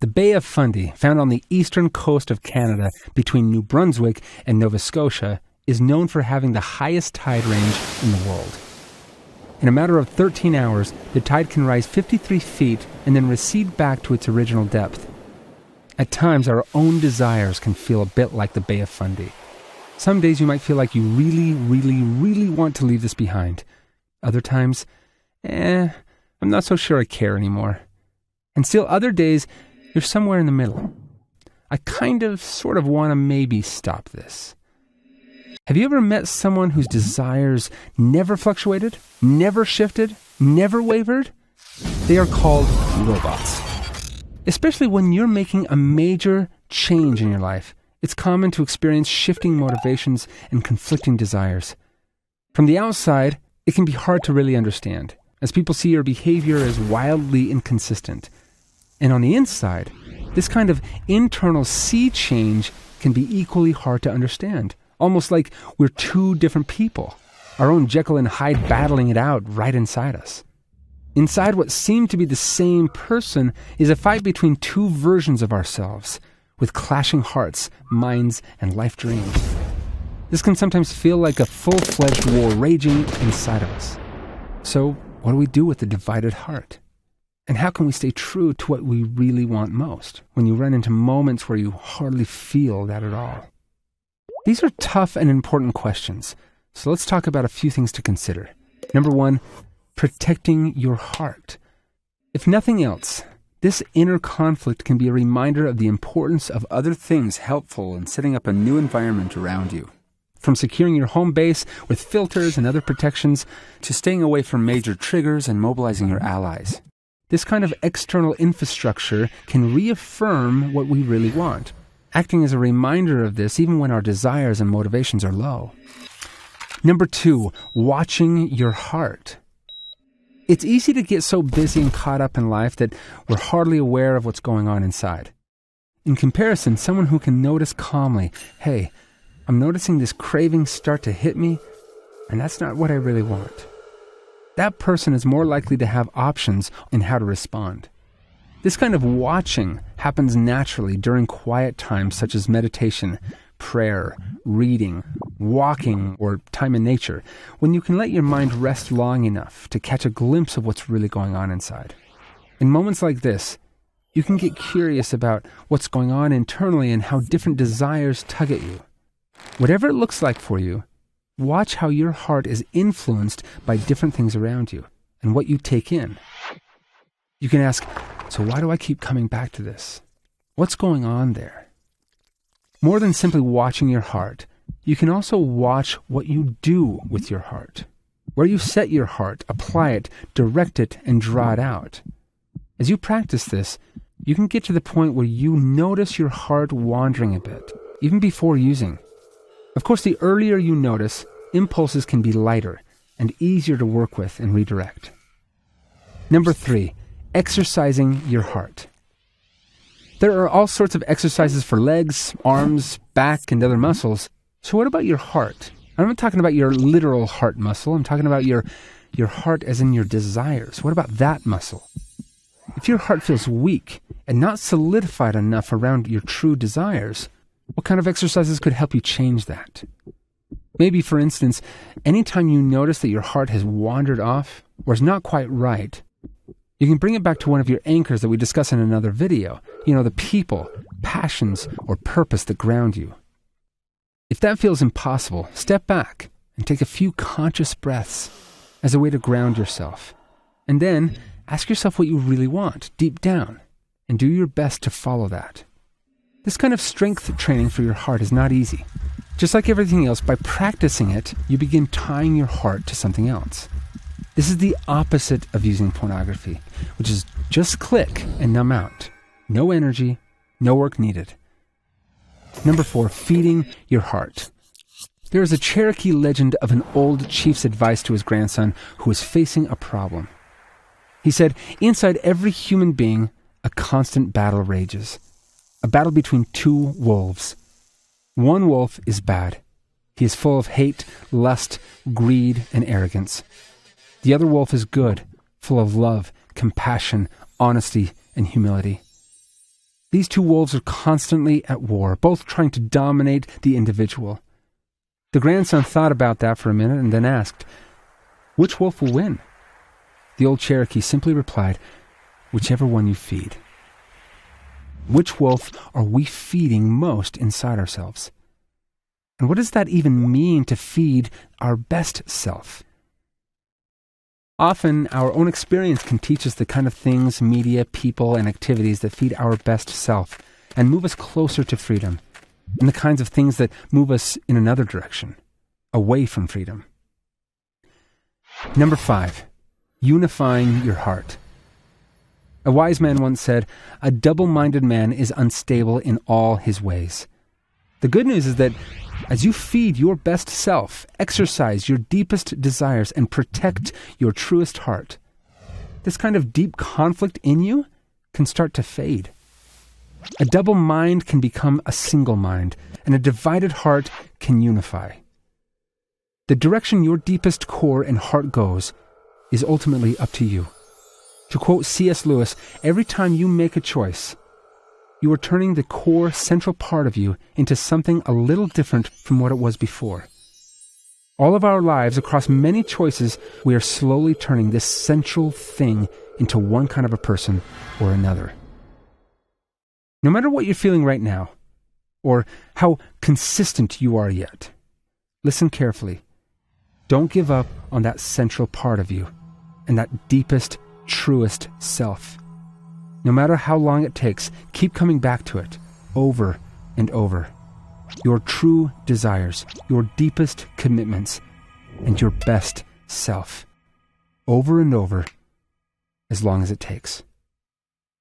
The Bay of Fundy, found on the eastern coast of Canada between New Brunswick and Nova Scotia, is known for having the highest tide range in the world. In a matter of 13 hours, the tide can rise 53 feet and then recede back to its original depth. At times, our own desires can feel a bit like the Bay of Fundy. Some days you might feel like you really, really, really want to leave this behind. Other times, I'm not so sure I care anymore. And still other days, you're somewhere in the middle. I sort of want to maybe stop this. Have you ever met someone whose desires never fluctuated, never shifted, never wavered? They are called robots. Especially when you're making a major change in your life, it's common to experience shifting motivations and conflicting desires. From the outside, it can be hard to really understand, as people see your behavior as wildly inconsistent. And on the inside, this kind of internal sea change can be equally hard to understand, almost like we're two different people, our own Jekyll and Hyde battling it out right inside us. Inside what seem to be the same person is a fight between two versions of ourselves, with clashing hearts, minds, and life dreams. This can sometimes feel like a full-fledged war raging inside of us. So, what do we do with the divided heart? And how can we stay true to what we really want most when you run into moments where you hardly feel that at all? These are tough and important questions, so let's talk about a few things to consider. Number one, protecting your heart. If nothing else, this inner conflict can be a reminder of the importance of other things helpful in setting up a new environment around you. From securing your home base with filters and other protections to staying away from major triggers and mobilizing your allies. This kind of external infrastructure can reaffirm what we really want, acting as a reminder of this even when our desires and motivations are low. Number two, watching your heart. It's easy to get so busy and caught up in life that we're hardly aware of what's going on inside. In comparison, someone who can notice calmly, hey, I'm noticing this craving start to hit me, and that's not what I really want. That person is more likely to have options in how to respond. This kind of watching happens naturally during quiet times such as meditation, prayer, reading, walking, or time in nature, when you can let your mind rest long enough to catch a glimpse of what's really going on inside. In moments like this, you can get curious about what's going on internally and how different desires tug at you. Whatever it looks like for you, watch how your heart is influenced by different things around you and what you take in. You can ask, so why do I keep coming back to this? What's going on there? More than simply watching your heart, you can also watch what you do with your heart. Where you set your heart, apply it, direct it, and draw it out. As you practice this, you can get to the point where you notice your heart wandering a bit, even before using. Of course, the earlier you notice, impulses can be lighter and easier to work with and redirect. Number three, exercising your heart. There are all sorts of exercises for legs, arms, back, and other muscles. So what about your heart? I'm not talking about your literal heart muscle. I'm talking about your heart as in your desires. What about that muscle? If your heart feels weak and not solidified enough around your true desires, what kind of exercises could help you change that? Maybe, for instance, anytime you notice that your heart has wandered off or is not quite right, you can bring it back to one of your anchors that we discuss in another video. The people, passions, or purpose that ground you. If that feels impossible, step back and take a few conscious breaths as a way to ground yourself. And then ask yourself what you really want deep down and do your best to follow that. This kind of strength training for your heart is not easy. Just like everything else, by practicing it, you begin tying your heart to something else. This is the opposite of using pornography, which is just click and numb out. No energy, no work needed. Number four, feeding your heart. There is a Cherokee legend of an old chief's advice to his grandson who was facing a problem. He said, inside every human being, a constant battle rages. A battle between two wolves. One wolf is bad. He is full of hate, lust, greed, and arrogance. The other wolf is good, full of love, compassion, honesty, and humility. These two wolves are constantly at war, both trying to dominate the individual. The grandson thought about that for a minute and then asked, "Which wolf will win?" The old Cherokee simply replied, "Whichever one you feed." Which wolf are we feeding most inside ourselves? And what does that even mean to feed our best self? Often, our own experience can teach us the kind of things, media, people, and activities that feed our best self and move us closer to freedom, and the kinds of things that move us in another direction, away from freedom. Number 5, unifying your heart. A wise man once said, "A double-minded man is unstable in all his ways." The good news is that as you feed your best self, exercise your deepest desires, and protect your truest heart, this kind of deep conflict in you can start to fade. A double mind can become a single mind, and a divided heart can unify. The direction your deepest core and heart goes is ultimately up to you. To quote C.S. Lewis, every time you make a choice, you are turning the core central part of you into something a little different from what it was before. All of our lives, across many choices, we are slowly turning this central thing into one kind of a person or another. No matter what you're feeling right now, or how consistent you are yet, listen carefully. Don't give up on that central part of you and that deepest, truest self. No matter how long it takes, keep coming back to it, over and over. Your true desires, your deepest commitments, and your best self. Over and over, as long as it takes.